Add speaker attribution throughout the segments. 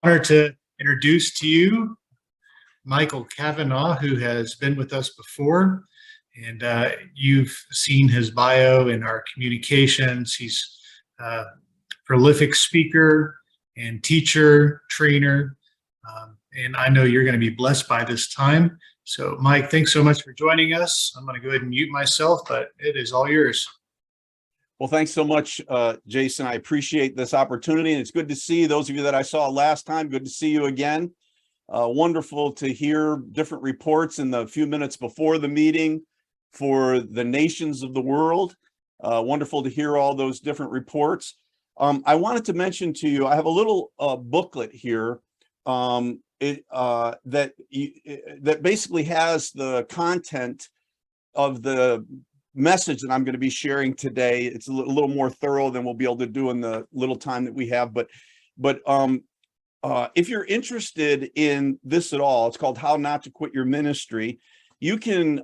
Speaker 1: Honor to introduce to you Michael Kavanaugh, who has been with us before, and you've seen his bio in our communications. He's a prolific speaker and teacher, trainer, and I know you're going to be blessed by this time. So, Mike, thanks so much for joining us. I'm going to go ahead and mute myself, but it is all yours.
Speaker 2: Well, thanks so much, Jason. I appreciate this opportunity, and it's good to see those of you that I saw last time. Good to see you again. Wonderful to hear different reports in the few minutes before the meeting for the nations of the world. Wonderful to hear all those different reports. I wanted to mention to you, I have a little booklet here that basically has the content of the message that I'm going to be sharing today. It's a little more thorough than we'll be able to do in the little time that we have. But if you're interested in this at all, it's called How Not to Quit Your Ministry. You can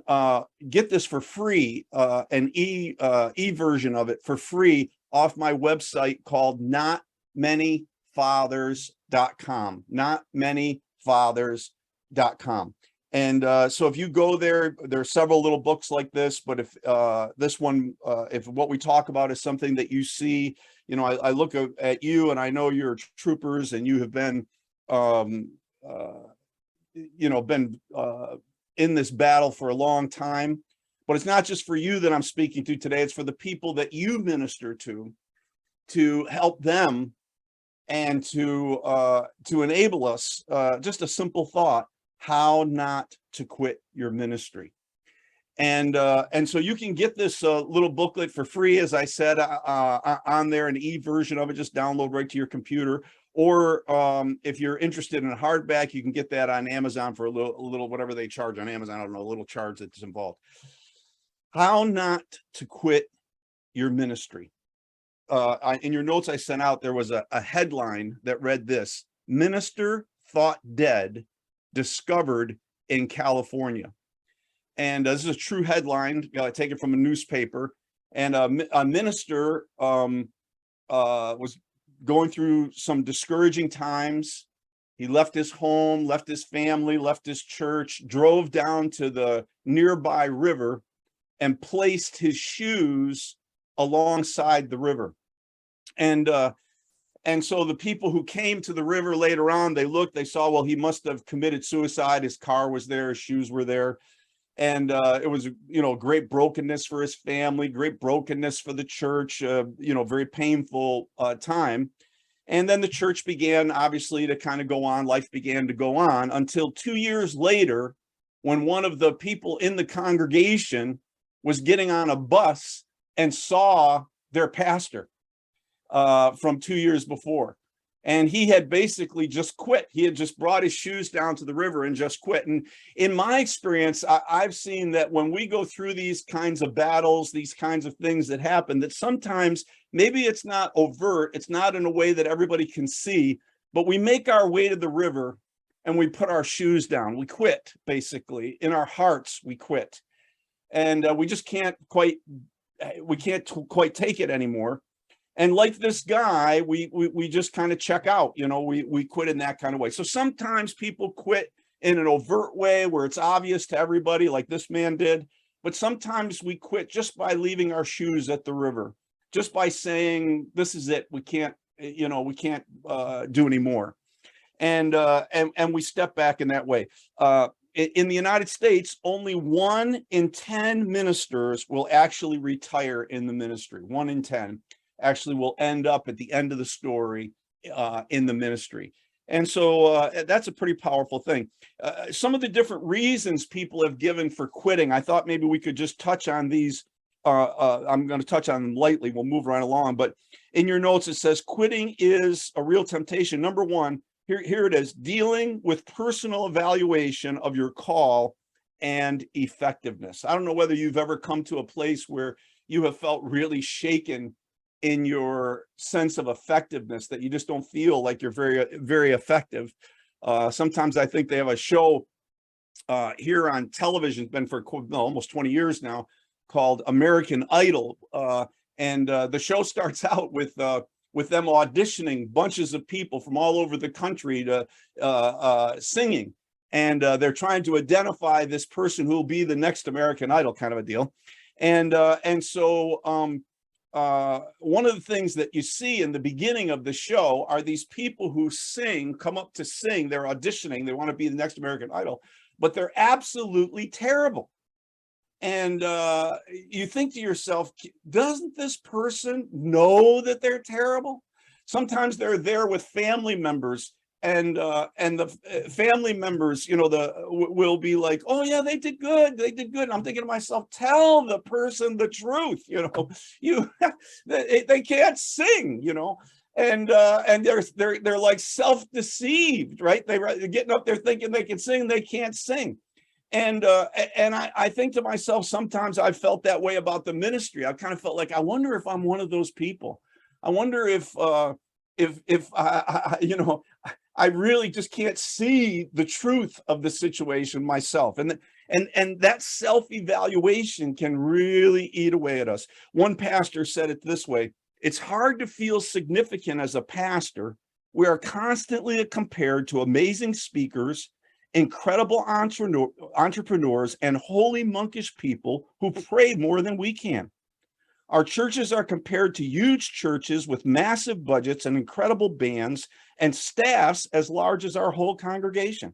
Speaker 2: get this for free, an e-version of it for free off my website called notmanyfathers.com. Notmanyfathers.com. And so if you go there, there are several little books like this, but if this one, if what we talk about is something that you see, you know, I look at you and I know you're troopers and you have been, in this battle for a long time, but it's not just for you that I'm speaking to today. It's for the people that you minister to help them and to enable us, just a simple thought, how not to quit your ministry. And so you can get this little booklet for free, as I said, on there, an e-version of it, just download right to your computer. Or if you're interested in a hardback, you can get that on Amazon for a little whatever they charge on Amazon. I don't know, a little charge that's involved. How not to quit your ministry. In your notes I sent out, there was a headline that read this: Minister Thought Dead Discovered in California. And this is a true headline. I take it from a newspaper. And a minister was going through some discouraging times. He left his home, left his family, left his church, drove down to the nearby river and placed his shoes alongside the river. And so the people who came to the river later on, they looked, they saw, well, he must have committed suicide. His car was there, his shoes were there. And it was, great brokenness for his family, great brokenness for the church, very painful time. And then the church began, obviously, to kind of go on. Life began to go on until 2 years later, when one of the people in the congregation was getting on a bus and saw their pastor from 2 years before. And he had basically just quit. He had just brought his shoes down to the river and just quit. And in my experience, I've seen that when we go through these kinds of battles, these kinds of things that happen, that sometimes maybe it's not overt, it's not in a way that everybody can see, but we make our way to the river and we put our shoes down. We quit, basically. In our hearts, we quit. And we just can't quite take it anymore. And like this guy, we just kind of check out, we quit in that kind of way. So sometimes people quit in an overt way where it's obvious to everybody, like this man did. But sometimes we quit just by leaving our shoes at the river, just by saying, this is it. We can't do anymore. And we step back in that way. In the United States, only 1 in 10 ministers will actually retire in the ministry. 1 in 10. Actually will end up at the end of the story in the ministry. And so that's a pretty powerful thing. Some of the different reasons people have given for quitting, I thought maybe we could just touch on these. I'm going to touch on them lightly. We'll move right along. But in your notes, it says quitting is a real temptation. Number 1, here it is: dealing with personal evaluation of your call and effectiveness. I don't know whether you've ever come to a place where you have felt really shaken in your sense of effectiveness, that you just don't feel like you're very, very effective. Sometimes I think they have a show here on television, it's been for almost 20 years now, called American Idol. And the show starts out with with them auditioning bunches of people from all over the country to singing. And they're trying to identify this person who will be the next American Idol kind of a deal. And so one of the things that you see in the beginning of the show are these people who come up to sing, they're auditioning, they want to be the next American Idol, but they're absolutely terrible. And you think to yourself, doesn't this person know that they're terrible? Sometimes they're there with family members, and the family members, will be like, oh yeah, they did good. And I'm thinking to myself, tell the person the truth. They can't sing, and they're like self-deceived, right? They're getting up there thinking they can sing, they can't sing. And I think to myself, sometimes I've felt that way about the ministry. I've kind of felt like, I wonder if I'm one of those people. I wonder if I really just can't see the truth of the situation myself. And that self-evaluation can really eat away at us. One pastor said it this way: it's hard to feel significant as a pastor. We are constantly compared to amazing speakers, incredible entrepreneurs, and holy monkish people who pray more than we can. Our churches are compared to huge churches with massive budgets and incredible bands and staffs as large as our whole congregation.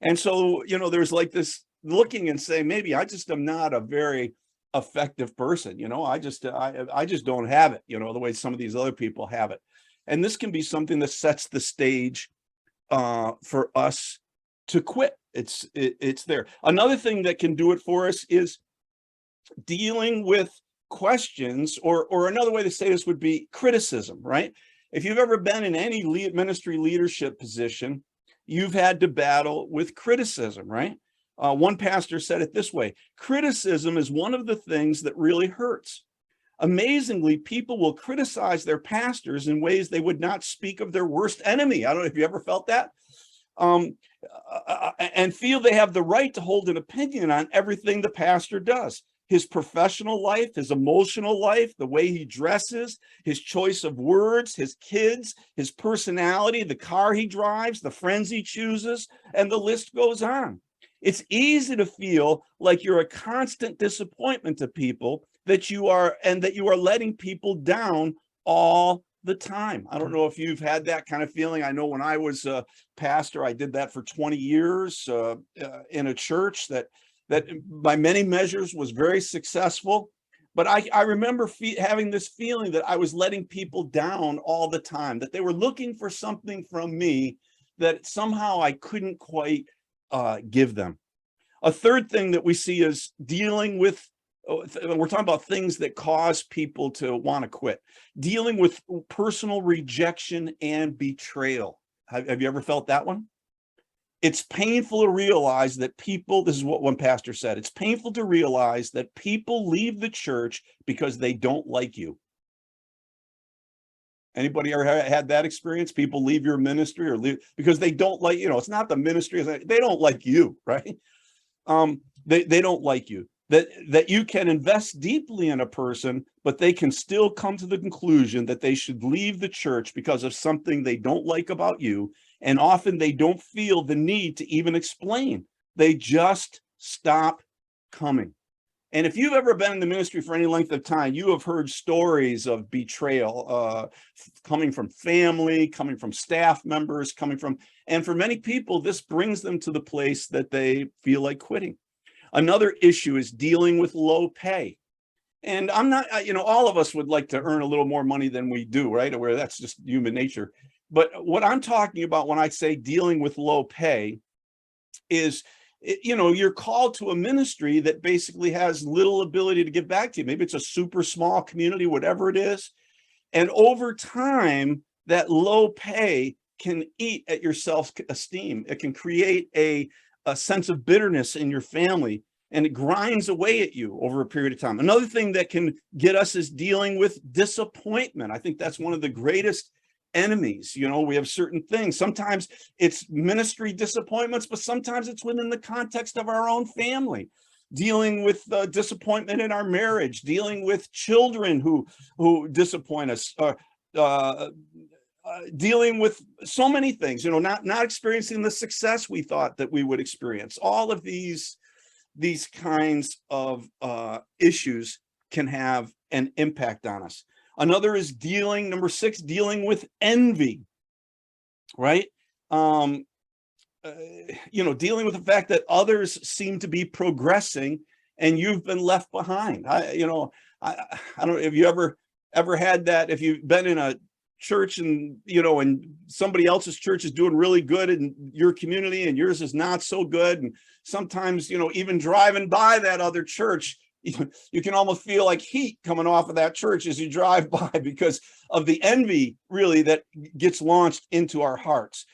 Speaker 2: And so, there's like this looking and saying, maybe I just am not a very effective person. I just don't have it, the way some of these other people have it. And this can be something that sets the stage for us to quit. It's there. Another thing that can do it for us is dealing with questions, or another way to say this would be criticism, right? If you've ever been in any ministry leadership position, you've had to battle with criticism, right? One pastor said it this way: criticism is one of the things that really hurts. Amazingly, people will criticize their pastors in ways they would not speak of their worst enemy. I don't know if you ever felt that. And feel they have the right to hold an opinion on everything the pastor does. His professional life, his emotional life, the way he dresses, his choice of words, his kids, his personality, the car he drives, the friends he chooses, and the list goes on. It's easy to feel like you're a constant disappointment to people, that you are letting people down all the time. I don't know if you've had that kind of feeling. I know when I was a pastor, I did that for 20 years in a church that by many measures was very successful. But I remember having this feeling that I was letting people down all the time, that they were looking for something from me that somehow I couldn't quite give them. A third thing that we see is dealing with, we're talking about things that cause people to want to quit, dealing with personal rejection and betrayal. Have you ever felt that one? It's painful to realize that people, this is what one pastor said, it's painful to realize that people leave the church because they don't like you. Anybody ever had that experience? People leave your ministry or leave because they don't like, it's not the ministry, they don't like you, right? They don't like you. That you can invest deeply in a person, but they can still come to the conclusion that they should leave the church because of something they don't like about you. And often they don't feel the need to even explain. They just stop coming. And if you've ever been in the ministry for any length of time, you have heard stories of betrayal coming from family, coming from staff members, and for many people, this brings them to the place that they feel like quitting. Another issue is dealing with low pay. And I'm not, all of us would like to earn a little more money than we do, right? Where that's just human nature. But what I'm talking about when I say dealing with low pay is, you're called to a ministry that basically has little ability to give back to you. Maybe it's a super small community, whatever it is. And over time, that low pay can eat at your self-esteem. It can create a sense of bitterness in your family, and it grinds away at you over a period of time. Another thing that can get us is dealing with disappointment. I think that's one of the greatest enemies. We have certain things. Sometimes it's ministry disappointments, but sometimes it's within the context of our own family. Dealing with disappointment in our marriage, dealing with children who disappoint us, dealing with so many things, not experiencing the success we thought that we would experience. All of these kinds of issues can have an impact on us. Another is number 6, dealing with envy, right? Dealing with the fact that others seem to be progressing and you've been left behind. I don't know if you ever had that, if you've been in a church and somebody else's church is doing really good in your community and yours is not so good. And sometimes, even driving by that other church, you can almost feel like heat coming off of that church as you drive by because of the envy really that gets launched into our hearts.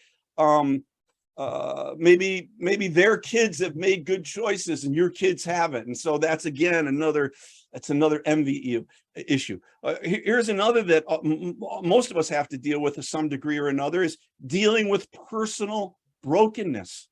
Speaker 2: Maybe their kids have made good choices and your kids haven't. And so that's again, another envy issue. Here's another that most of us have to deal with to some degree or another, is dealing with personal brokenness.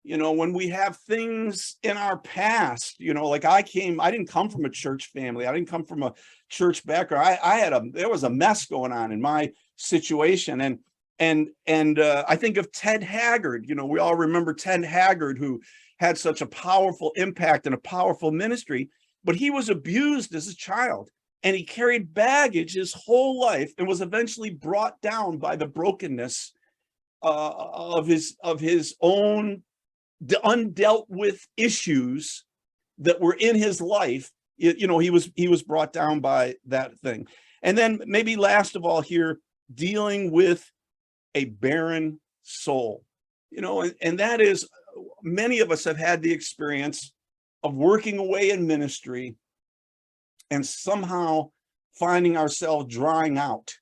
Speaker 2: When we have things in our past, like I didn't come from a church family. I didn't come from a church background. There was a mess going on in my situation. And I think of Ted Haggard. We all remember Ted Haggard, who had such a powerful impact and a powerful ministry, but he was abused as a child and he carried baggage his whole life and was eventually brought down by the brokenness of his own undealt with issues that were in his life. He was brought down by that thing. And then maybe last of all here, dealing with a barren soul, and that is, many of us have had the experience of working away in ministry and somehow finding ourselves drying out.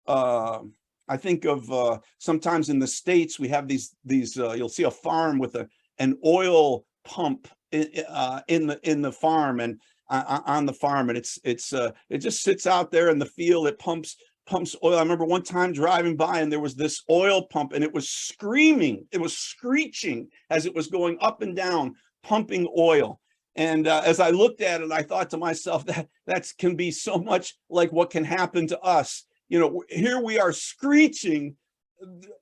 Speaker 2: I think of sometimes in the States, we have these you'll see a farm with an oil pump in the farm and on the farm, and it just sits out there in the field. It pumps oil. I remember one time driving by and there was this oil pump and it was screaming, it was screeching as it was going up and down, pumping oil. And as I looked at it, I thought to myself that can be so much like what can happen to us. Here we are screeching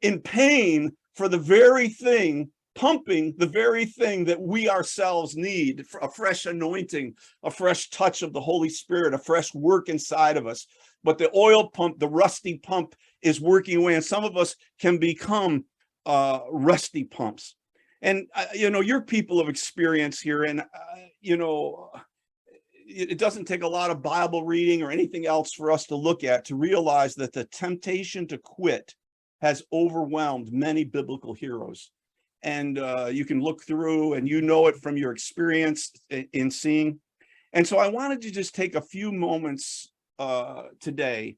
Speaker 2: in pain for the very thing, pumping the very thing that we ourselves need, a fresh anointing, a fresh touch of the Holy Spirit, a fresh work inside of us. But the oil pump, the rusty pump, is working away, and some of us can become rusty pumps. And you're people of experience here, and it doesn't take a lot of Bible reading or anything else for us to look at to realize that the temptation to quit has overwhelmed many biblical heroes. And you can look through, and it from your experience in seeing. And so I wanted to just take a few moments today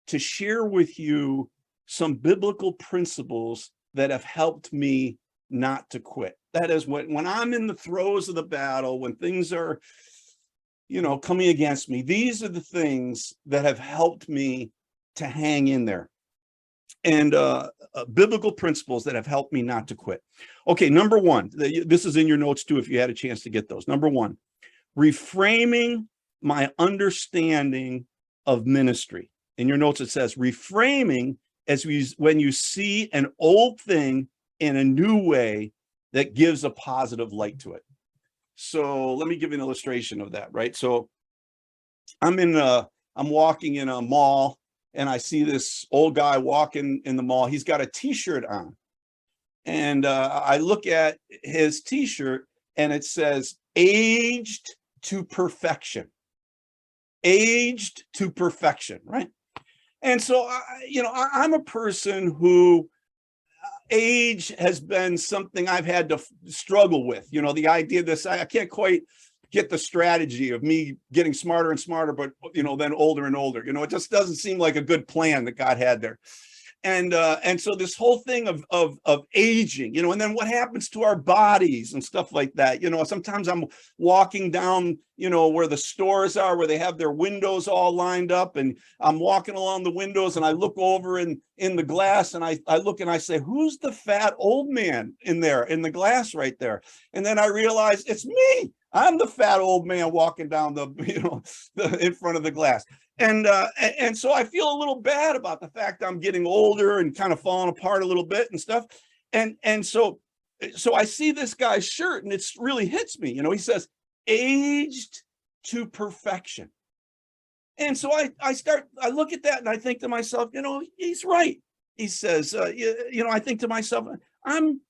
Speaker 2: to share with you some biblical principles that have helped me not to quit. That is, when I'm in the throes of the battle, when things are, coming against me, these are the things that have helped me to hang in there. And biblical principles that have helped me not to quit. Okay, number 1, this is in your notes too, if you had a chance to get those. Number 1, reframing my understanding of ministry. In your notes, it says reframing when you see an old thing in a new way that gives a positive light to it. So let me give you an illustration of that, right? So I'm walking in a mall and I see this old guy walking in the mall. He's got a t-shirt on. And I look at his t-shirt and it says, aged to perfection. Aged to perfection, right? And so, I'm a person who age has been something I've had to struggle with. The idea that I can't quite get the strategy of me getting smarter and smarter, but, then older and older. It just doesn't seem like a good plan that God had there. And so this whole thing of aging, and then what happens to our bodies and stuff like that. Sometimes I'm walking down, where the stores are, where they have their windows all lined up, and I'm walking along the windows and I look over in the glass and I look and I say, who's the fat old man in there in the glass right there? And then I realize it's me. I'm the fat old man walking down in front of the glass. And so I feel a little bad about the fact I'm getting older and kind of falling apart a little bit and stuff. And so I see this guy's shirt and it's really hits me. He says, aged to perfection. And so I look at that and I think to myself, he's right. He says, I think to myself, I'm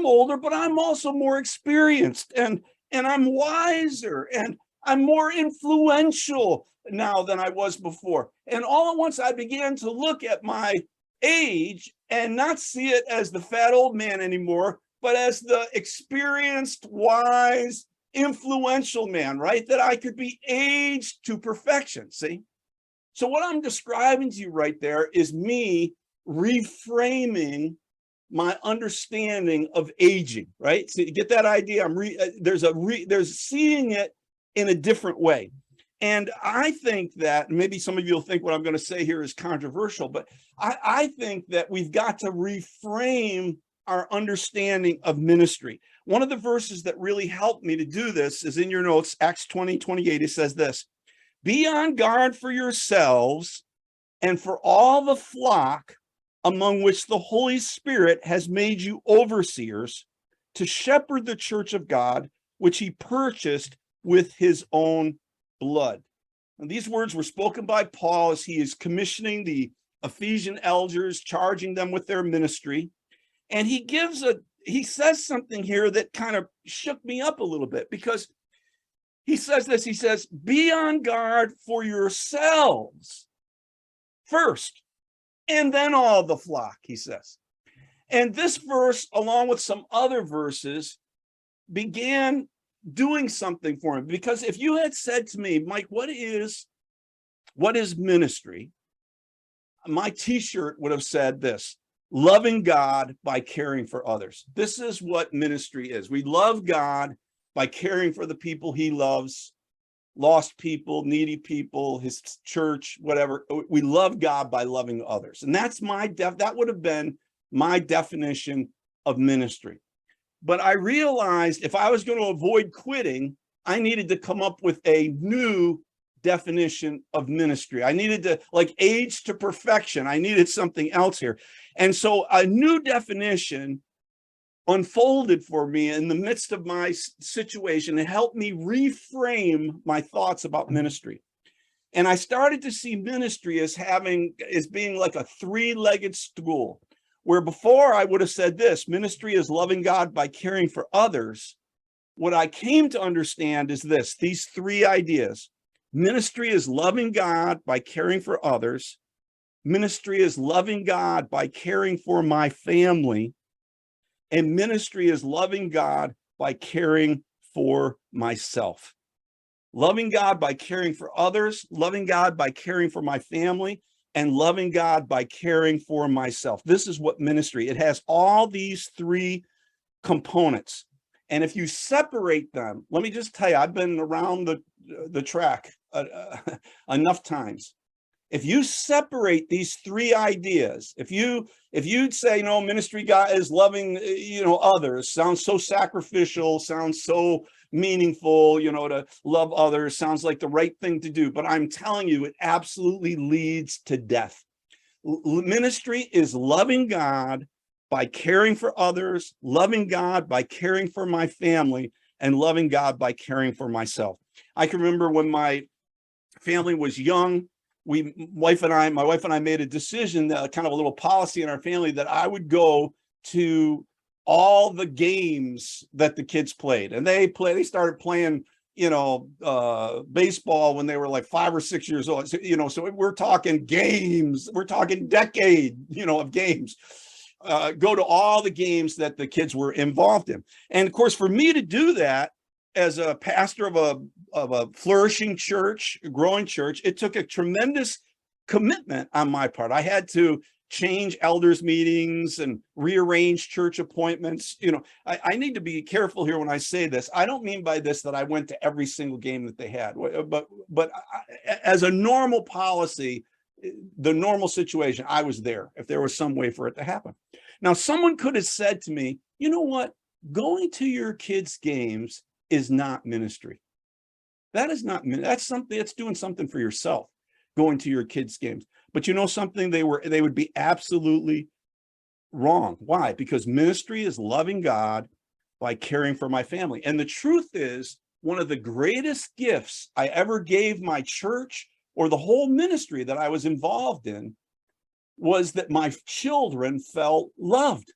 Speaker 2: older, but I'm also more experienced and I'm wiser and I'm more influential now than I was before. And all at once I began to look at my age and not see it as the fat old man anymore, but as the experienced, wise, influential man, right? That I could be aged to perfection. See? So what I'm describing to you right there is me reframing my understanding of aging, right? So you get that idea? There's seeing it in a different way. And I think that maybe some of you will think what I'm going to say here is controversial, but I think that we've got to reframe our understanding of ministry. One of the verses that really helped me to do this is in your notes, Acts 20:28. It says this: be on guard for yourselves and for all the flock among which the Holy Spirit has made you overseers to shepherd the church of God, which he purchased with his own blood. And these words were spoken by Paul as he is commissioning the Ephesian elders, charging them with their ministry. And he says something here that kind of shook me up a little bit, because he says this, he says, be on guard for yourselves first, and then all the flock, he says. And this verse, along with some other verses, began doing something for him. Because if you had said to me, Mike, what is ministry? My t-shirt would have said this: loving God by caring for others. This is what ministry is. We love God by caring for the people he loves, lost people, needy people, his church, whatever. We love God by loving others. And that's that would have been my definition of ministry. But I realized if I was going to avoid quitting, I needed to come up with a new definition of ministry. I needed to, like, age to perfection. I needed something else here. And so a new definition unfolded for me in the midst of my situation. It helped me reframe my thoughts about ministry. And I started to see ministry as being like a three-legged stool, where before I would have said this: ministry is loving God by caring for others. What I came to understand is these three ideas. Ministry is loving God by caring for others. Ministry is loving God by caring for my family. And ministry is loving God by caring for myself. Loving God by caring for others, loving God by caring for my family, and loving God by caring for myself. This is what ministry, it has all these three components. And if you separate them, let me just tell you, I've been around the track enough times. If you separate these three ideas, if you'd say, no, ministry God is loving, others, sounds so sacrificial, sounds so meaningful, to love others, sounds like the right thing to do. But I'm telling you, it absolutely leads to death. Ministry is loving God by caring for others, loving God by caring for my family, and loving God by caring for myself. I can remember when my family was young, my wife and I made a decision, kind of a little policy in our family, that I would go to all the games that the kids played. And they started playing, baseball when they were like 5 or 6 years old. So we're talking games, we're talking decade, of games. Go to all the games that the kids were involved in. And of course, for me to do that as a pastor of a flourishing church, a growing church, it took a tremendous commitment on my part. I had to change elders meetings and rearrange church appointments. I need to be careful here when I say this. I don't mean by this that I went to every single game that they had, but as a normal policy, the normal situation, I was there if there was some way for it to happen. Now, someone could have said to me, you know what, going to your kids' games is not ministry. That is not, that's something, that's doing something for yourself, going to your kids' games. But you know something, they would be absolutely wrong. Why? Because ministry is loving God by caring for my family. And the truth is, one of the greatest gifts I ever gave my church or the whole ministry that I was involved in was that my children felt loved.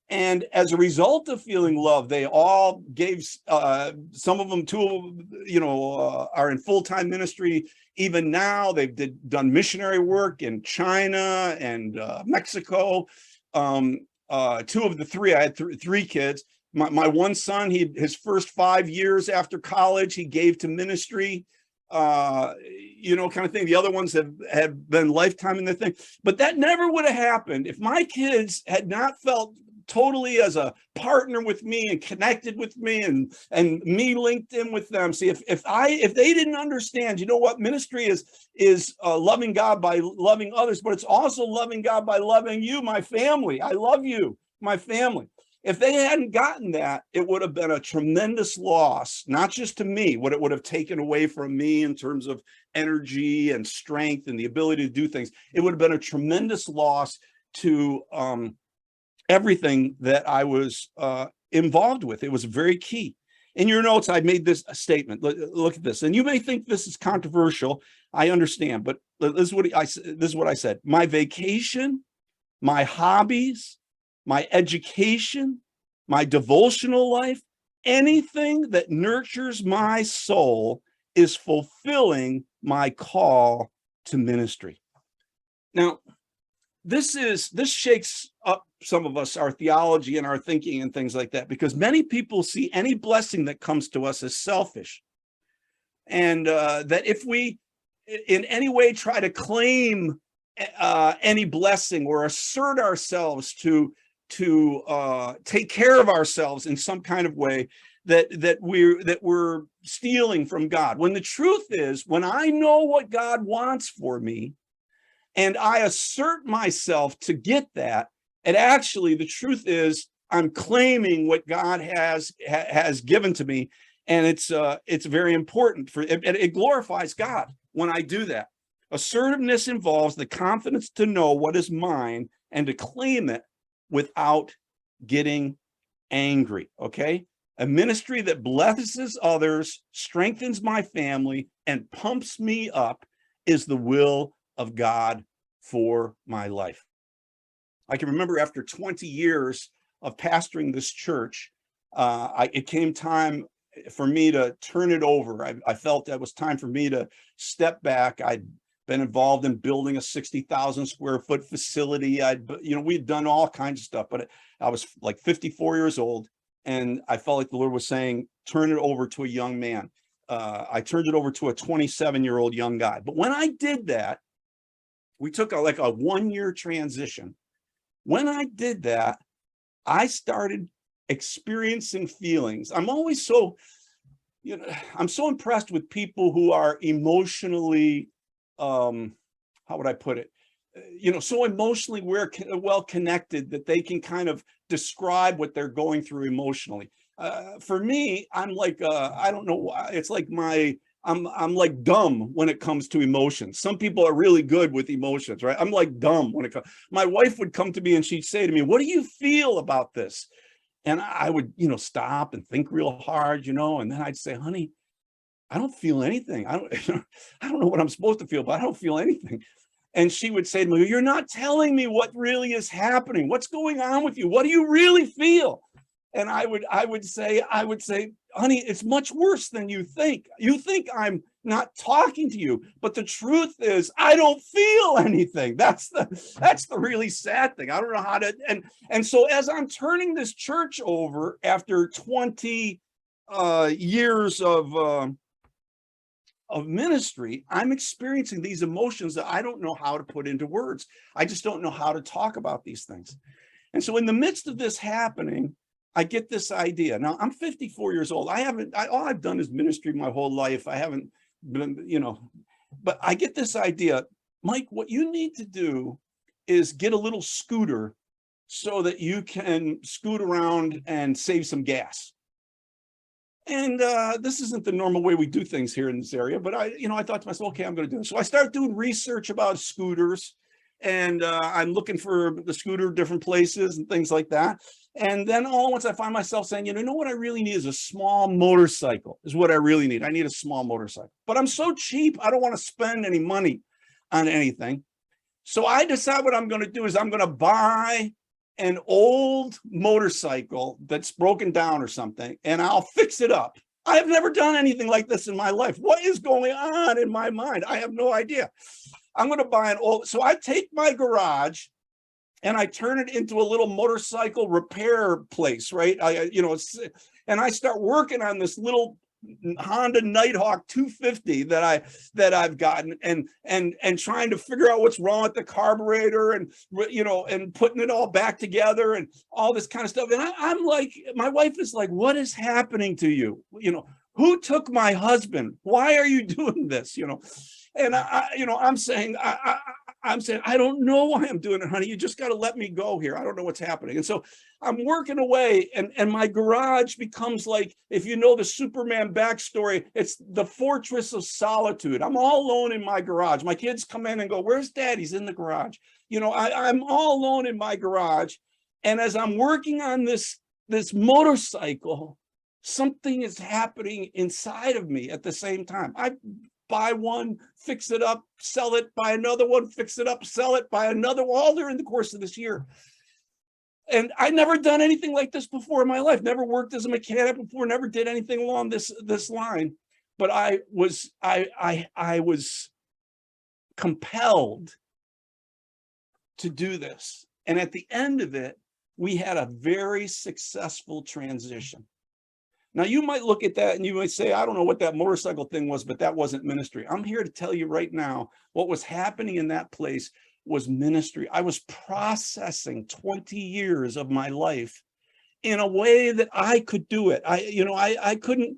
Speaker 2: And as a result of feeling loved, they all gave, some of them, two of them, are in full-time ministry. Even now, they've done missionary work in China and Mexico. Two of the three, I had three kids. My one son, his first 5 years after college, he gave to ministry, kind of thing. The other ones have been lifetime in their thing. But that never would have happened if my kids had not felt totally as a partner with me and connected with me and me linked in with them. See, if they didn't understand, you know what, ministry is loving God by loving others, but it's also loving God by loving you, my family. I love you, my family. If they hadn't gotten that, it would have been a tremendous loss, not just to me, what it would have taken away from me in terms of energy and strength and the ability to do things. It would have been a tremendous loss to everything that I was involved with. It was very key. In your notes, I made this statement. Look at this. And you may think this is controversial. I understand, but this is what I said. My vacation, my hobbies, my education, my devotional life, anything that nurtures my soul is fulfilling my call to ministry. Now, this shakes up some of us, our theology and our thinking and things like that, because many people see any blessing that comes to us as selfish. And that if we in any way try to claim any blessing or assert ourselves to take care of ourselves in some kind of way, that we're stealing from God. When the truth is, when I know what God wants for me, and I assert myself to get that, and actually the truth is I'm claiming what God has given to me, and it's very important for it. It glorifies God when I do that. Assertiveness involves the confidence to know what is mine and to claim it without getting angry. Okay, a ministry that blesses others, strengthens my family, and pumps me up is the will of God for my life. I can remember after 20 years of pastoring this church, it came time for me to turn it over. I felt that it was time for me to step back. I'd been involved in building a 60,000 square foot facility. We'd done all kinds of stuff, but I was like 54 years old, and I felt like the Lord was saying, turn it over to a young man. I turned it over to a 27-year-old young guy. But when I did that, we took a 1-year transition. When I did that, I started experiencing feelings. I'm always so, I'm so impressed with people who are emotionally, how would I put it? So emotionally well connected that they can kind of describe what they're going through emotionally. For me, I'm like, I don't know why. It's like I'm like dumb when it comes to emotions. Some people are really good with emotions, right? I'm like dumb when it comes. My wife would come to me and she'd say to me, "What do you feel about this?" And I would, stop and think real hard, and then I'd say, "Honey, I don't feel anything. I don't know what I'm supposed to feel, but I don't feel anything." And she would say to me, "You're not telling me what really is happening. What's going on with you? What do you really feel?" And I would say, "Honey, it's much worse than you think. You think I'm not talking to you, but the truth is I don't feel anything." That's the really sad thing. I don't know how to, and so as I'm turning this church over after 20 years of ministry, I'm experiencing these emotions that I don't know how to put into words. I just don't know how to talk about these things. And so in the midst of this happening, I get this idea. Now, I'm 54 years old. All I've done is ministry my whole life. I haven't been, but I get this idea. Mike, what you need to do is get a little scooter so that you can scoot around and save some gas. And this isn't the normal way we do things here in this area, but I thought to myself, okay, I'm going to do it. So I started doing research about scooters, and I'm looking for the scooter different places and things like that. And then all at once I find myself saying, you know what I really need is a small motorcycle is what I really need. I need a small motorcycle, but I'm so cheap. I don't want to spend any money on anything. So I decide what I'm going to do is I'm going to buy an old motorcycle that's broken down or something, and I'll fix it up. I have never done anything like this in my life. What is going on in my mind? I have no idea. I'm going to buy an old, so I take my garage and I turn it into a little motorcycle repair place, right? And I start working on this little Honda Nighthawk 250 that I've gotten, and trying to figure out what's wrong with the carburetor, and and putting it all back together and all this kind of stuff. And I'm like, my wife is like, what is happening to you? Who took my husband? Why are you doing this? And I'm saying, I don't know why I'm doing it, honey. You just got to let me go here. I don't know what's happening. And so I'm working away, and my garage becomes like, if you know the Superman backstory, it's the fortress of solitude. I'm all alone in my garage. My kids come in and go, where's Dad? He's in the garage. I'm all alone in my garage. And as I'm working on this motorcycle, something is happening inside of me at the same time. I buy one, fix it up, sell it, buy another one, fix it up, sell it, buy another one, all during the course of this year. And I'd never done anything like this before in my life, never worked as a mechanic before, never did anything along this line. But I was compelled to do this. And at the end of it, we had a very successful transition. Now, you might look at that and you might say, I don't know what that motorcycle thing was, but that wasn't ministry. I'm here to tell you right now, what was happening in that place was ministry. I was processing 20 years of my life in a way that I could do it. I couldn't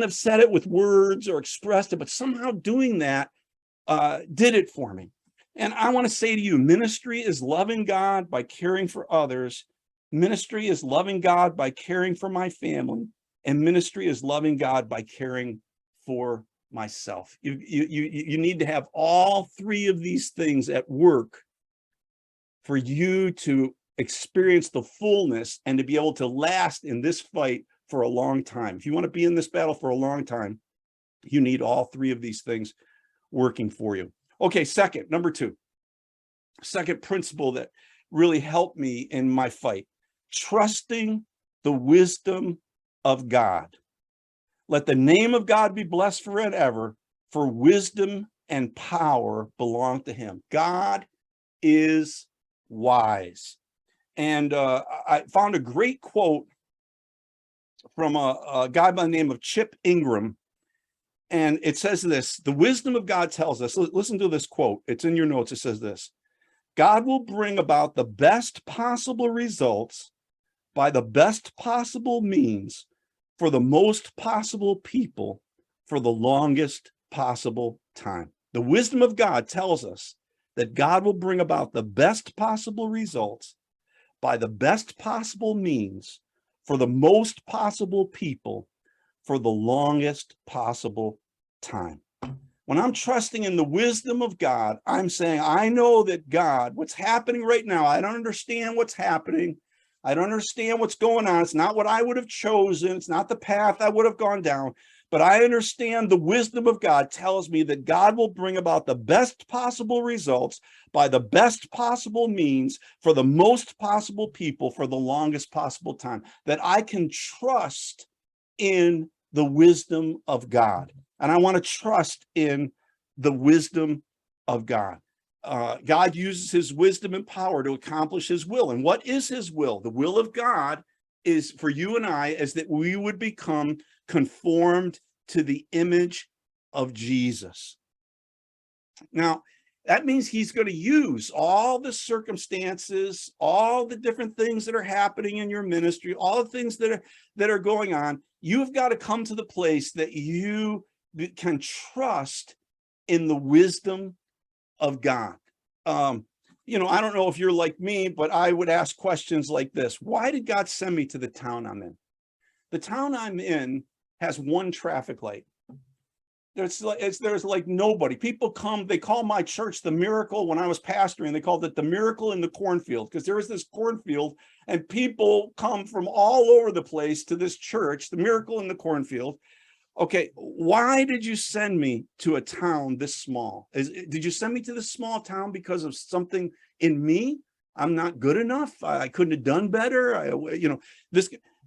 Speaker 2: have said it with words or expressed it, but somehow doing that did it for me. And I want to say to you, ministry is loving God by caring for others. Ministry is loving God by caring for my family. And ministry is loving God by caring for myself. You need to have all three of these things at work for you to experience the fullness and to be able to last in this fight for a long time. If you want to be in this battle for a long time, you need all three of these things working for you. Okay, number two, second principle that really helped me in my fight, trusting the wisdom of God. Let the name of God be blessed forever, for wisdom and power belong to him. God is wise. And I found a great quote from a guy by the name of Chip Ingram. And it says this, the wisdom of God tells us, listen to this quote. It's in your notes. It says this, God will bring about the best possible results by the best possible means for the most possible people for the longest possible time. The wisdom of God tells us that God will bring about the best possible results by the best possible means for the most possible people for the longest possible time. When I'm trusting in the wisdom of God, I'm saying, I know that God, what's happening right now, I don't understand what's happening. I don't understand what's going on. It's not what I would have chosen. It's not the path I would have gone down. But I understand the wisdom of God tells me that God will bring about the best possible results by the best possible means for the most possible people for the longest possible time. That I can trust in the wisdom of God. And I want to trust in the wisdom of God. God uses his wisdom and power to accomplish his will. And what is his will? The will of God is for you and I is that we would become conformed to the image of Jesus. Now, that means he's going to use all the circumstances, all the different things that are happening in your ministry, all the things that are going on. You've got to come to the place that you can trust in the wisdom of God. I don't know if you're like me, but I would ask questions like this. Why did God send me to the town I'm in? The town I'm in has one traffic light. There's like nobody. People come, they call my church the miracle. When I was pastoring, they called it the miracle in the cornfield, because there was this cornfield and people come from all over the place to this church, the miracle in the cornfield. Okay, why did you send me to a town this small? Did you send me to this small town because of something in me? I'm not good enough. I couldn't have done better.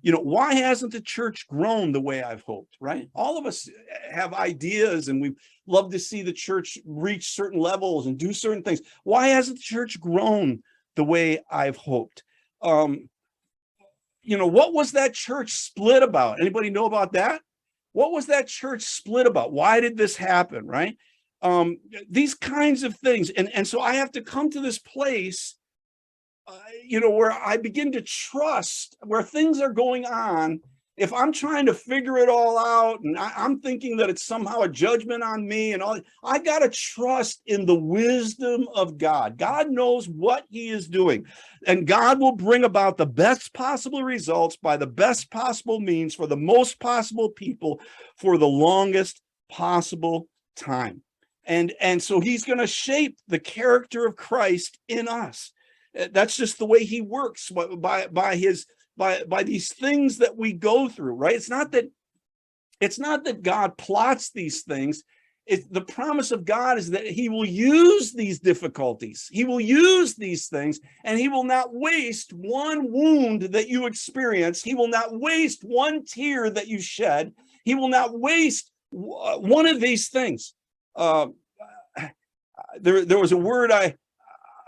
Speaker 2: Why hasn't the church grown the way I've hoped, right? All of us have ideas and we love to see the church reach certain levels and do certain things. Why hasn't the church grown the way I've hoped? What was that church split about? Anybody know about that? What was that church split about? Why did this happen, right? These kinds of things. And so I have to come to this place where I begin to trust where things are going on. If I'm trying to figure it all out and I'm thinking that it's somehow a judgment on me and all, I got to trust in the wisdom of God. God knows what he is doing, and God will bring about the best possible results by the best possible means for the most possible people for the longest possible time. And so he's going to shape the character of Christ in us. That's just the way he works, by these things that we go through, right? It's not that God plots these things. The promise of God is that he will use these difficulties. He will use these things, and he will not waste one wound that you experience. He will not waste one tear that you shed. He will not waste one of these things. There was a word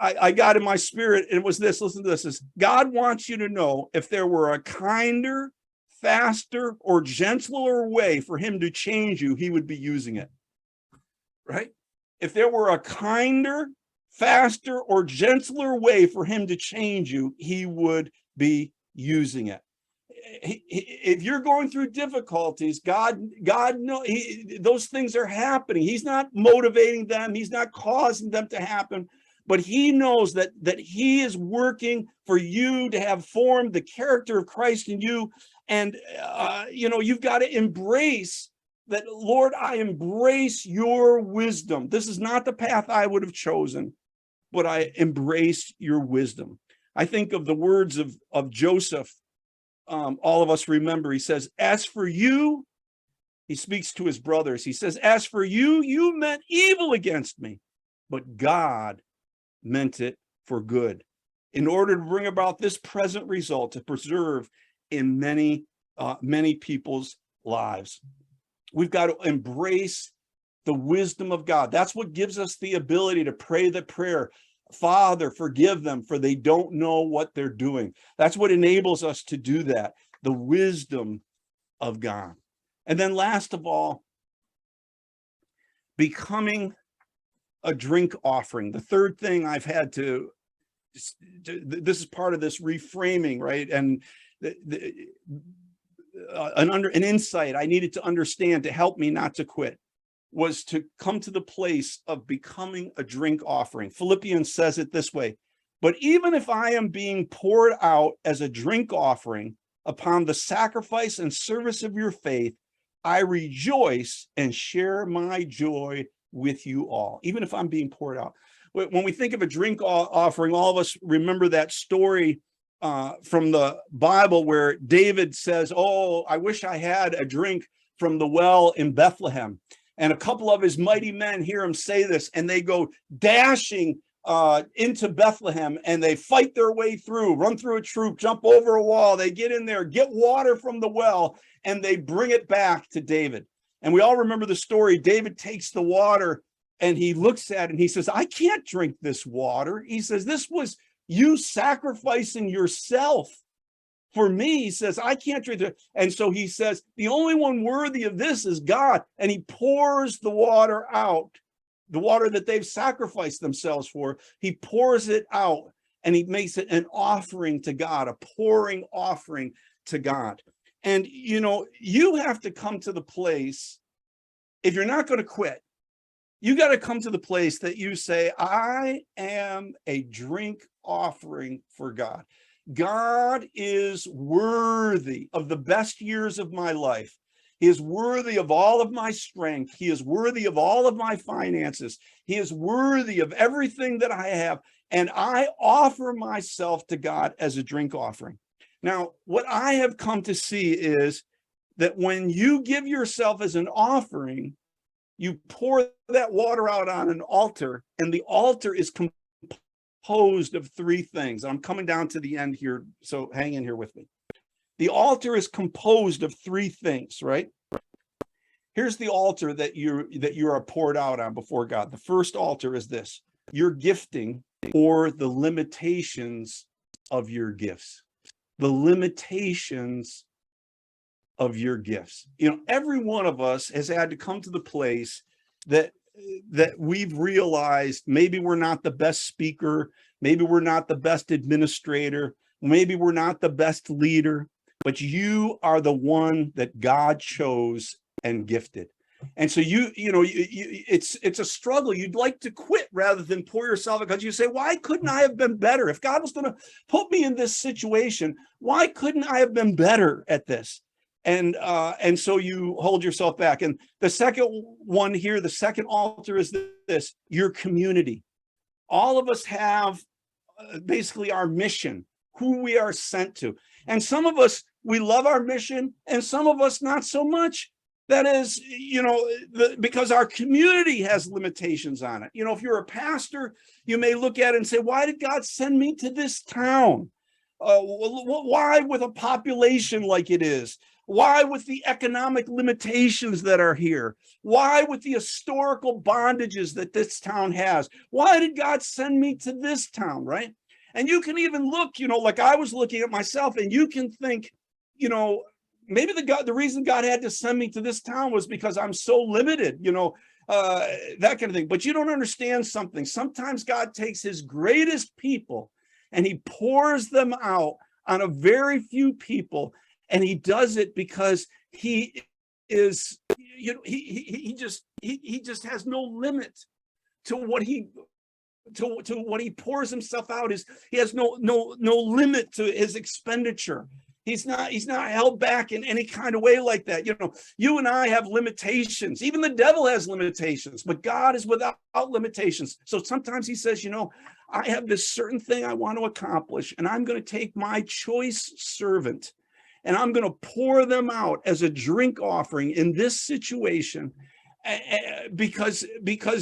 Speaker 2: I got in my spirit. It was this. Listen to this. Is God wants you to know, if there were a kinder, faster, or gentler way for him to change you, he would be using it. Right? If there were a kinder, faster, or gentler way for him to change you, he would be using it. If you're going through difficulties, God knows those things are happening. He's not motivating them. He's not causing them to happen. But he knows that he is working for you to have formed the character of Christ in you. And, you've got to embrace that. Lord, I embrace your wisdom. This is not the path I would have chosen, but I embrace your wisdom. I think of the words of Joseph. All of us remember, he says, as for you, he speaks to his brothers. He says, as for you, you meant evil against me, but God meant it for good, in order to bring about this present result, to preserve in many people's lives. We've got to embrace the wisdom of God. That's what gives us the ability to pray the prayer, Father, forgive them, for they don't know what they're doing. That's what enables us to do that, the wisdom of God. And then last of all, becoming a drink offering. The third thing I've had to this is part of this reframing, right? And an insight I needed to understand to help me not to quit was to come to the place of becoming a drink offering. Philippians says it this way: but even if I am being poured out as a drink offering upon the sacrifice and service of your faith, I rejoice and share my joy with you all, even if I'm being poured out. When we think of a drink offering, all of us remember that story from the Bible where David says, oh, I wish I had a drink from the well in Bethlehem. And a couple of his mighty men hear him say this, and they go dashing into Bethlehem, and they fight their way through, run through a troop, jump over a wall. They get in there, get water from the well, and they bring it back to David. And we all remember the story. David takes the water and he looks at it and he says, I can't drink this water. He says, this was you sacrificing yourself for me. He says, I can't drink it. And so he says, the only one worthy of this is God. And he pours the water out, the water that they've sacrificed themselves for. He pours it out and he makes it an offering to God, a pouring offering to God. And, you have to come to the place, if you're not going to quit, you got to come to the place that you say, I am a drink offering for God. God is worthy of the best years of my life. He is worthy of all of my strength. He is worthy of all of my finances. He is worthy of everything that I have. And I offer myself to God as a drink offering. Now, what I have come to see is that when you give yourself as an offering, you pour that water out on an altar, and the altar is composed of three things. I'm coming down to the end here, so hang in here with me. The altar is composed of three things, right? Here's the altar that you are poured out on before God. The first altar is this: your gifting, or the limitations of your gifts. The limitations of your gifts. You know, every one of us has had to come to the place that we've realized maybe we're not the best speaker, maybe we're not the best administrator, maybe we're not the best leader, but you are the one that God chose and gifted. And so it's a struggle. You'd like to quit rather than pour yourself, because you say, why couldn't I have been better? If God was going to put me in this situation, why couldn't I have been better at this? And so you hold yourself back. And the second one here, the second altar is this: your community. All of us have basically our mission, who we are sent to. And some of us, we love our mission, and some of us not so much. That is, because our community has limitations on it. If you're a pastor, you may look at it and say, why did God send me to this town? Why with a population like it is? Why with the economic limitations that are here? Why with the historical bondages that this town has? Why did God send me to this town, right? And you can even look, like I was looking at myself, and you can think, maybe the reason God had to send me to this town was because I'm so limited, that kind of thing. But you don't understand something. Sometimes God takes his greatest people and he pours them out on a very few people. And he does it because he is, he just has no limit to what he pours himself out. He has no limit to his expenditure. He's not held back in any kind of way like that. You and I have limitations. Even the devil has limitations, but God is without limitations. So sometimes he says, I have this certain thing I want to accomplish, and I'm going to take my choice servant, and I'm going to pour them out as a drink offering in this situation, because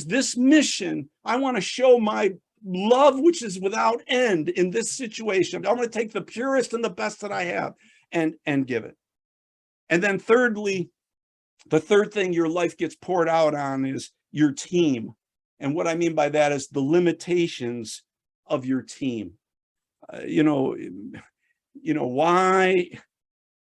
Speaker 2: this mission, I want to show my love, which is without end in this situation. I'm going to take the purest and the best that I have and give it. And then thirdly, the third thing your life gets poured out on is your team. And what I mean by that is the limitations of your team.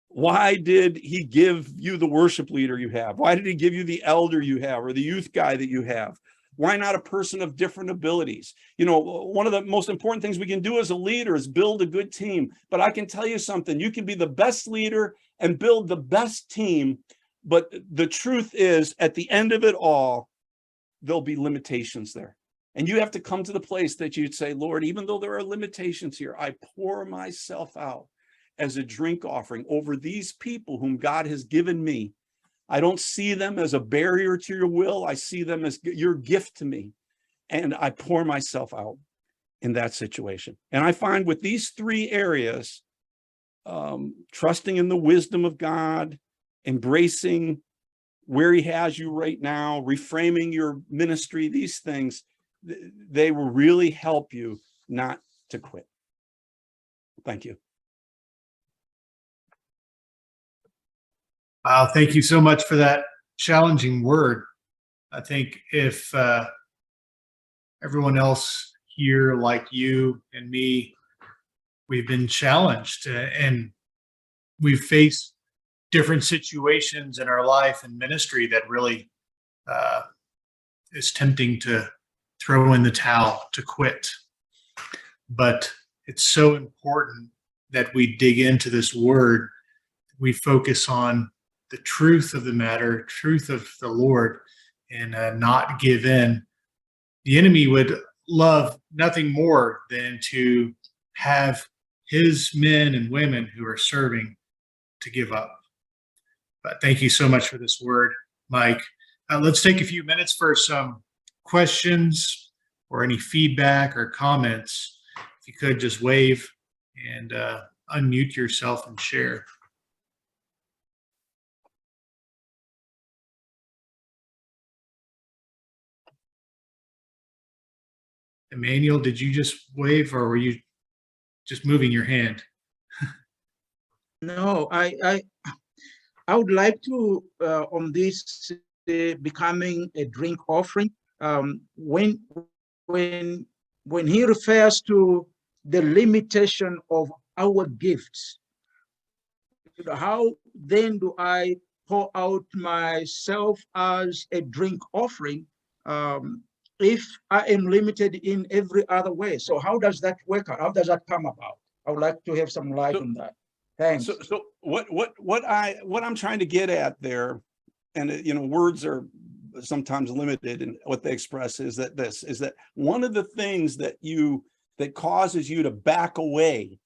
Speaker 2: Why did he give you the worship leader you have? Why did he give you the elder you have, or the youth guy that you have? Why not a person of different abilities? One of the most important things we can do as a leader is build a good team. But I can tell you something, you can be the best leader and build the best team. But the truth is, at the end of it all, there'll be limitations there. And you have to come to the place that you'd say, Lord, even though there are limitations here, I pour myself out as a drink offering over these people whom God has given me. I don't see them as a barrier to your will. I see them as your gift to me. And I pour myself out in that situation. And I find with these three areas, trusting in the wisdom of God, embracing where he has you right now, reframing your ministry, these things, they will really help you not to quit. Thank you.
Speaker 1: Wow, thank you so much for that challenging word. I think if everyone else here, like you and me, we've been challenged and we've faced different situations in our life and ministry that really is tempting to throw in the towel, to quit. But it's so important that we dig into this word. We focus on the truth of the matter, truth of the Lord, and not give in. The enemy would love nothing more than to have his men and women who are serving to give up. But thank you so much for this word, Mike. Let's take a few minutes for some questions or any feedback or comments. If you could just wave and unmute yourself and share. Emmanuel, did you just wave or were you just moving your hand?
Speaker 3: No, I would like to, on this becoming a drink offering, when he refers to the limitation of our gifts, how then do I pour out myself as a drink offering if I am limited in every other way? So how does that work out? How does that come about? I would like to have some light on that. Thanks.
Speaker 2: So what I'm trying to get at there, and words are sometimes limited in what they express, is that one of the things that causes you to back away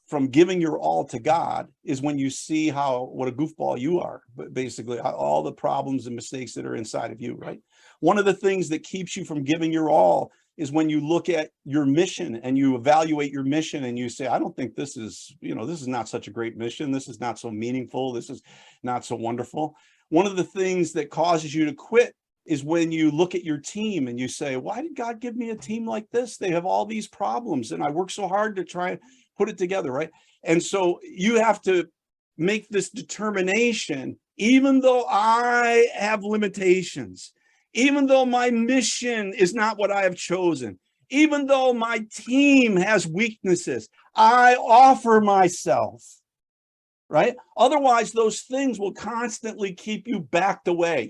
Speaker 2: from giving your all to God is when you see what a goofball you are, but basically all the problems and mistakes that are inside of you, right? One of the things that keeps you from giving your all is when you look at your mission and you evaluate your mission and you say, I don't think this is not such a great mission. This is not so meaningful. This is not so wonderful. One of the things that causes you to quit is when you look at your team and you say, why did God give me a team like this? They have all these problems and I work so hard to try and put it together, right? And so you have to make this determination, even though I have limitations, even though my mission is not what I have chosen, even though my team has weaknesses, I offer myself, right? Otherwise, those things will constantly keep you backed away,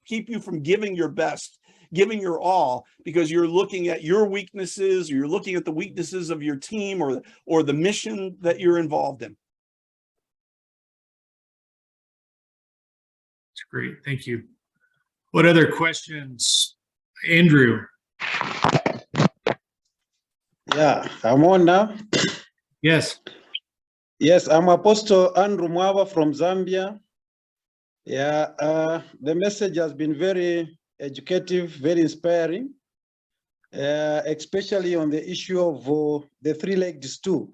Speaker 2: keep you from giving your best, giving your all, because you're looking at your weaknesses, or you're looking at the weaknesses of your team or the mission that you're involved in.
Speaker 1: That's great. Thank you. What other questions? Andrew.
Speaker 4: Yeah, I'm on now.
Speaker 1: Yes.
Speaker 4: Yes, I'm Apostle Andrew Mwava from Zambia. Yeah, the message has been very educative, very inspiring, especially on the issue of the three-legged stool.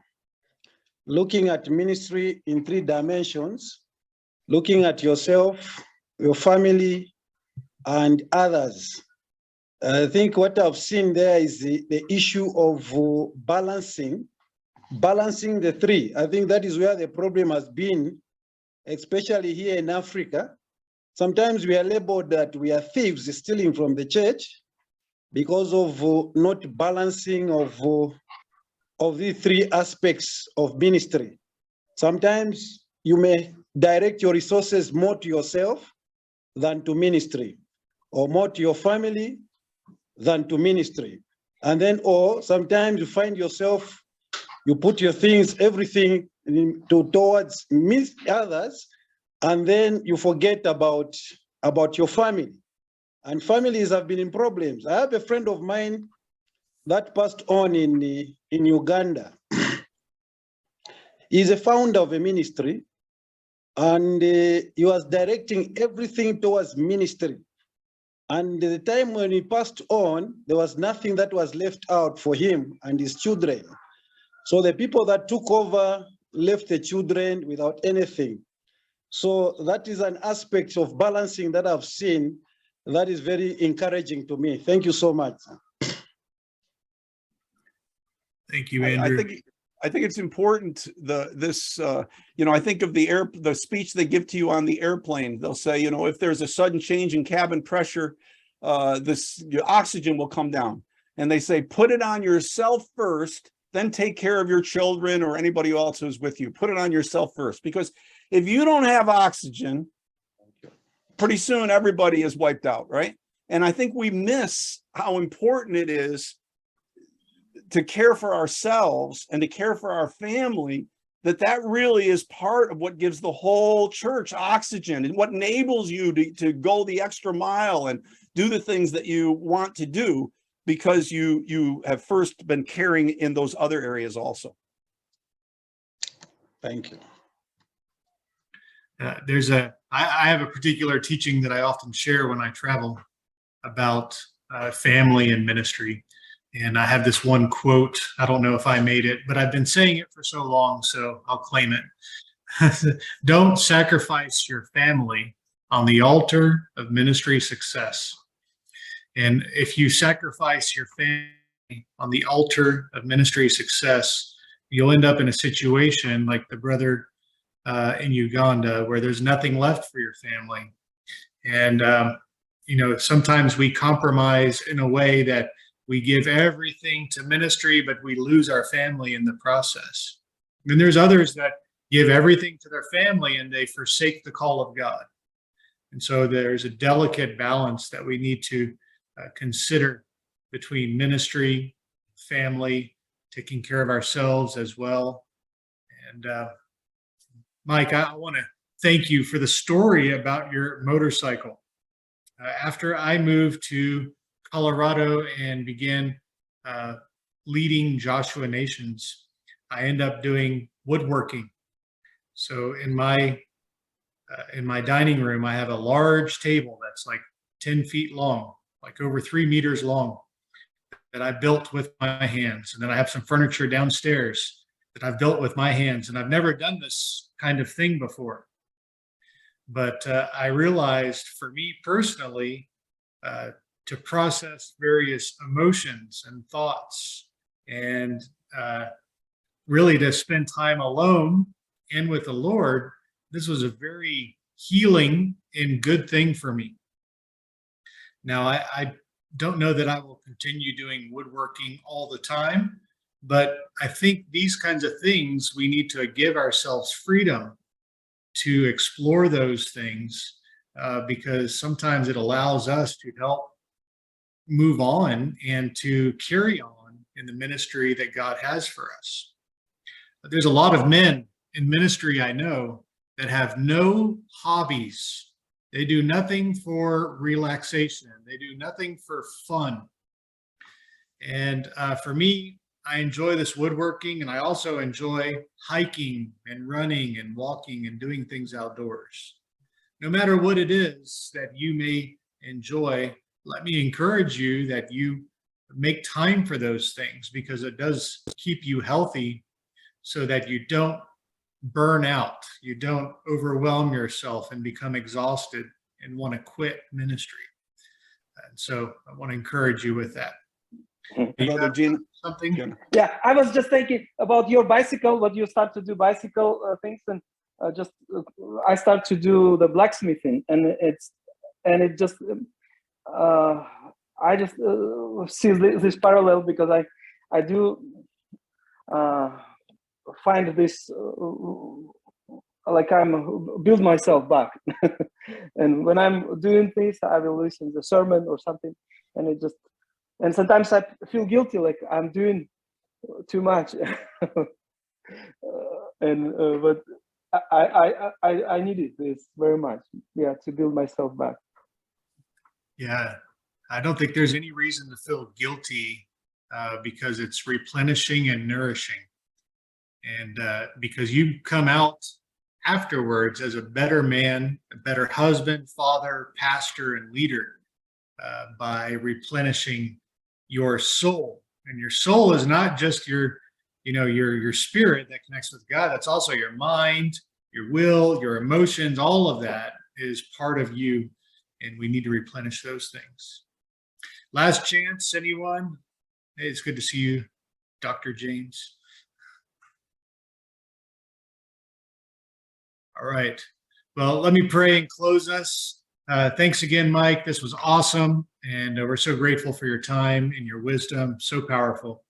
Speaker 4: Looking at ministry in 3 dimensions, looking at yourself, your family, and others. I think what I've seen there is the issue of balancing the 3. I think that is where the problem has been, especially here in Africa. Sometimes we are labeled that we are thieves stealing from the church because of not balancing of the 3 aspects of ministry. Sometimes you may direct your resources more to yourself than to ministry, or more to your family than to ministry. And then, or sometimes you find yourself, you put your things, everything towards others, and then you forget about your family. And families have been in problems. I have a friend of mine that passed on in Uganda. He's a founder of a ministry, and he was directing everything towards ministry. And the time when he passed on, there was nothing that was left out for him and his children. So the people that took over left the children without anything. So that is an aspect of balancing that I've seen that is very encouraging to me. Thank you so much.
Speaker 1: Thank you, Andrew.
Speaker 2: I think it's important. I think of the speech they give to you on the airplane. They'll say, if there's a sudden change in cabin pressure, your oxygen will come down. And they say, put it on yourself first, then take care of your children or anybody else who's with you. Put it on yourself first, because if you don't have oxygen, pretty soon everybody is wiped out, right? And I think we miss how important it is to care for ourselves and to care for our family, that really is part of what gives the whole church oxygen and what enables you to go the extra mile and do the things that you want to do, because you have first been caring in those other areas also.
Speaker 4: Thank you.
Speaker 1: I have a particular teaching that I often share when I travel about family and ministry. And I have this one quote. I don't know if I made it, but I've been saying it for so long, so I'll claim it. Don't sacrifice your family on the altar of ministry success. And if you sacrifice your family on the altar of ministry success, you'll end up in a situation like the brother in Uganda, where there's nothing left for your family. And, sometimes we compromise in a way that we give everything to ministry, but we lose our family in the process. And there's others that give everything to their family and they forsake the call of God. And so there's a delicate balance that we need to consider between ministry, family, taking care of ourselves as well. And Mike, I want to thank you for the story about your motorcycle. After I moved to Colorado and began leading Joshua Nations, I ended up doing woodworking. So in my dining room, I have a large table that's like 10 feet long, like over 3 meters long, that I built with my hands. And then I have some furniture downstairs that I've built with my hands. And I've never done this kind of thing before. But I realized for me personally, to process various emotions and thoughts and really to spend time alone and with the Lord, this was a very healing and good thing for me. Now, I don't know that I will continue doing woodworking all the time, but I think these kinds of things, we need to give ourselves freedom to explore those things because sometimes it allows us to help move on and to carry on in the ministry that God has for us. There's a lot of men in ministry I know that have no hobbies. They do nothing for relaxation. They do nothing for fun. And for me, I enjoy this woodworking, and I also enjoy hiking and running and walking and doing things outdoors. No matter what it is that you may enjoy, let me encourage you that you make time for those things, because it does keep you healthy so that you don't burn out, you don't overwhelm yourself and become exhausted and want to quit ministry. And so I want to encourage you with that.
Speaker 2: Brother Gene,
Speaker 1: something?
Speaker 5: Yeah, I was just thinking about your bicycle, what you start to do bicycle things, and I start to do the blacksmithing, and it just I just see this parallel, because I do find this like I'm build myself back. And when I'm doing this, I will listen to the sermon or something, and sometimes I feel guilty, like I'm doing too much. But I needed this very much, to build myself back.
Speaker 1: Yeah, I don't think there's any reason to feel guilty because it's replenishing and nourishing. And because you come out afterwards as a better man, a better husband, father, pastor, and leader by replenishing your soul. And your soul is not just your spirit that connects with God. That's also your mind, your will, your emotions. All of that is part of you, and we need to replenish those things. Last chance, anyone? Hey, it's good to see you, Dr. James. All right. Well, let me pray and close us. Thanks again, Mike. This was awesome. And we're so grateful for your time and your wisdom. So powerful.